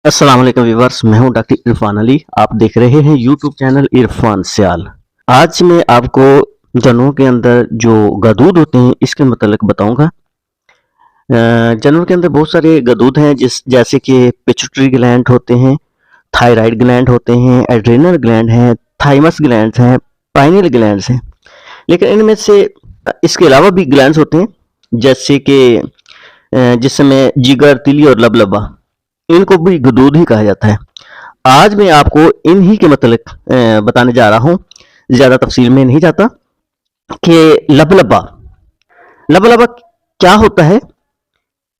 अस्सलाम वालेकुम व्यूअर्स, मैं हूं डॉक्टर इरफान अली। आप देख रहे हैं यूट्यूब चैनल इरफान सियाल। आज मैं आपको जानवरों के अंदर जो गदूद होते हैं इसके मतलब बताऊंगा। जानवरों के अंदर बहुत सारे गदूद हैं जैसे कि पिट्यूटरी ग्लैंड होते हैं, थायराइड ग्लैंड होते हैं, एड्रेनल ग्लैंड हैं, थाइमस ग्लैंड हैं, पाइनियल ग्लैंड हैं। लेकिन इनमें से इसके अलावा भी ग्लैंड होते हैं जैसे कि जिसमें जिगर, तिली और लबलबा, इनको भी गदूद ही कहा जाता है। आज मैं आपको इन्हीं के मतलब बताने जा रहा हूँ, ज़्यादा तफसील में नहीं जाता कि लबलबा लबलबा क्या होता है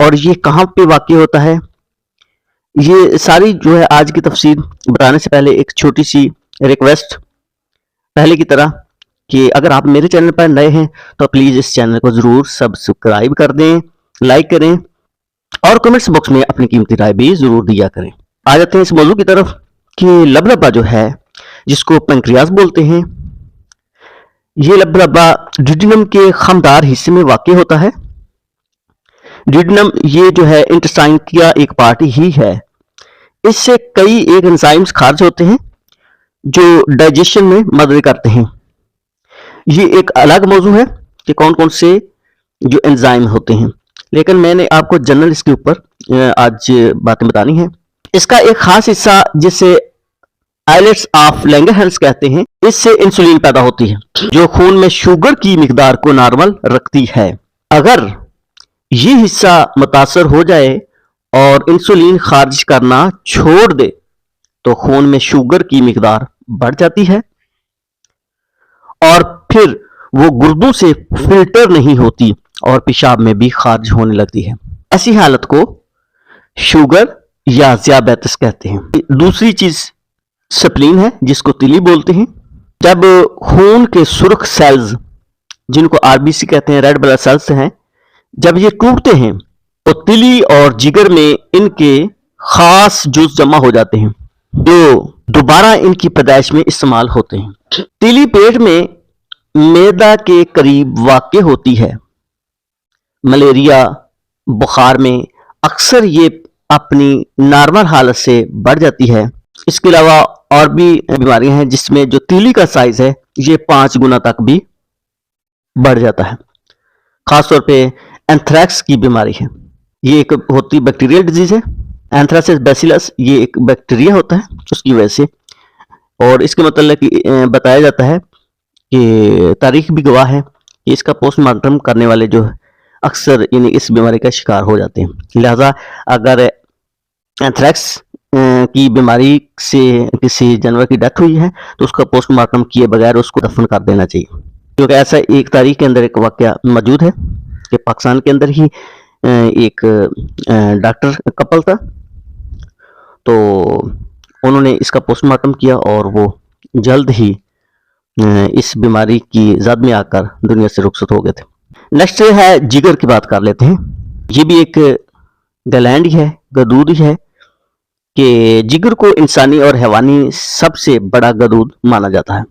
और ये कहाँ पे वाक़ई होता है। ये सारी जो है आज की तफसील बताने से पहले एक छोटी सी रिक्वेस्ट, पहले की तरह, कि अगर आप मेरे चैनल पर नए हैं तो प्लीज़ इस चैनल को ज़रूर सब्सक्राइब कर दें, लाइक करें और कमेंट्स बॉक्स में अपनी कीमती राय भी जरूर दिया करें। आ जाते हैं इस मौजू की तरफ कि लबलबा जो है, जिसको पेंक्रियास बोलते हैं, ये लबलबा ड्यूडेनम के खमदार हिस्से में वाक़ई होता है। ड्यूडेनम ये जो है इंटेस्टाइन का एक पार्ट ही है। इससे कई एक एंजाइम्स खारिज होते हैं जो डाइजेशन में मदद करते हैं। ये एक अलग मौजू है कि कौन कौन से जो एंजाइम होते हैं, लेकिन मैंने आपको जनरल इसके ऊपर आज बातें बतानी है। इसका एक खास हिस्सा जिसे आइलेट्स ऑफ लैंगरहैंस कहते हैं, इससे इंसुलिन पैदा होती है जो खून में शुगर की मिकदार को नॉर्मल रखती है। अगर ये हिस्सा मुतासर हो जाए और इंसुलिन खारिज करना छोड़ दे तो खून में शुगर की मिकदार बढ़ जाती है और फिर वो गुर्दों से फिल्टर नहीं होती और पेशाब में भी खारिज होने लगती है। ऐसी हालत को शुगर या ज़ियाबेतिस कहते हैं। दूसरी चीज स्प्लीन है, जिसको तिली बोलते हैं। जब खून के सुर्ख सेल्स, जिनको आरबीसी कहते हैं, रेड ब्लड सेल्स हैं, जब ये टूटते हैं तो तिली और जिगर में इनके खास जूस जमा हो जाते हैं जो दोबारा इनकी पैदाइश में इस्तेमाल होते हैं। तिली पेट में मैदा के करीब वाक़ई होती है। मलेरिया, बुखार में अक्सर ये अपनी नॉर्मल हालत से बढ़ जाती है। इसके अलावा और भी बीमारियां हैं जिसमें जो तीली का साइज है ये 5 गुना तक भी बढ़ जाता है। खासतौर पे एंथ्रैक्स की बीमारी है, ये एक होती बैक्टीरियल डिजीज है। एंथ्रासिस बैसिलस ये एक बैक्टीरिया होता है उसकी वजह से, और इसके मतलब कि बताया जाता है कि तारीख भी गवाह है कि इसका पोस्टमार्टम करने वाले जो अक्सर यानी इस बीमारी का शिकार हो जाते हैं। लिहाजा अगर एंथ्रैक्स की बीमारी से किसी जानवर की डेथ हुई है तो उसका पोस्टमार्टम किए बगैर उसको दफन कर देना चाहिए, क्योंकि ऐसा एक तारीख के अंदर एक वाक़या मौजूद है कि पाकिस्तान के अंदर ही एक डॉक्टर कपल था, तो उन्होंने इसका पोस्टमार्टम किया और वो जल्द ही इस बीमारी की जद में आकर दुनिया से रुखसत हो गए थे। नेक्स्ट है जिगर की बात कर लेते हैं। ये भी एक ग्लैंड ही है, गदूद ही है कि जिगर को इंसानी और हैवानी सबसे बड़ा गदूद माना जाता है।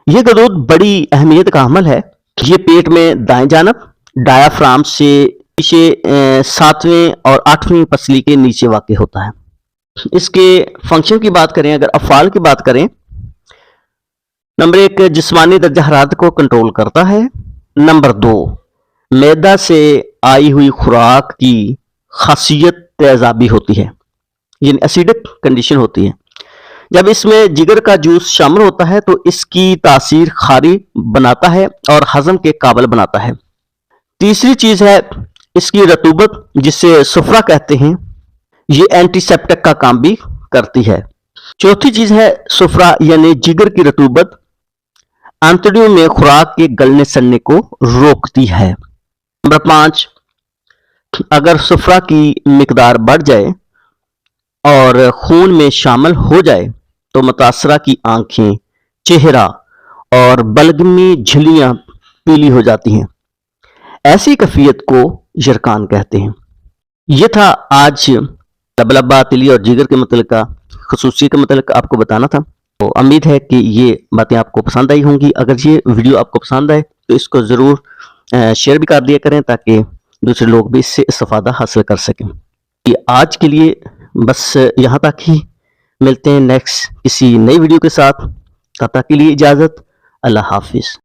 ये गदूद बड़ी अहमियत का अमल है। ये पेट में दाएं जानब डायाफ्राम से पीछे 7वें और 8वीं पसली के नीचे वाक़ई होता है। इसके फंक्शन की बात करें, अगर अफ़ाल की बात करें, नंबर 1 जिस्मानी दर्जा हरारत को कंट्रोल करता है। नंबर 2 मैदा से आई हुई खुराक की खासियत तेजाबी होती है, यानी एसिडिक कंडीशन होती है। जब इसमें जिगर का जूस शामिल होता है तो इसकी तासीर खारी बनाता है और हजम के काबिल बनाता है। तीसरी चीज है इसकी रतूबत, जिसे सुफरा कहते हैं, ये एंटीसेप्टिक का काम भी करती है। चौथी चीज है सुफरा यानी जिगर की रतूबत आंतड़ियों में खुराक के गलने सड़ने को रोकती है। नंबर 5 अगर सुफरा की मिकदार बढ़ जाए और खून में शामिल हो जाए तो मुतासरा की आंखें, चेहरा और बलगमी झिल्लियां पीली हो जाती हैं। ऐसी कैफियत को यरकान कहते हैं। यह था आज लबलबा, तिली और जिगर के मतलब का खसूसियत के मतलब आपको बताना था। तो उम्मीद है कि ये बातें आपको पसंद आई होंगी। अगर ये वीडियो आपको पसंद आए तो इसको ज़रूर शेयर भी कर दिया करें ताकि दूसरे लोग भी इससे इस्तेफादा हासिल कर सकें। कि आज के लिए بس یہاں تک ہی، ملتے ہیں نیکسٹ کسی نئی ویڈیو کے ساتھ، تب تک کے لیے اجازت، اللہ حافظ.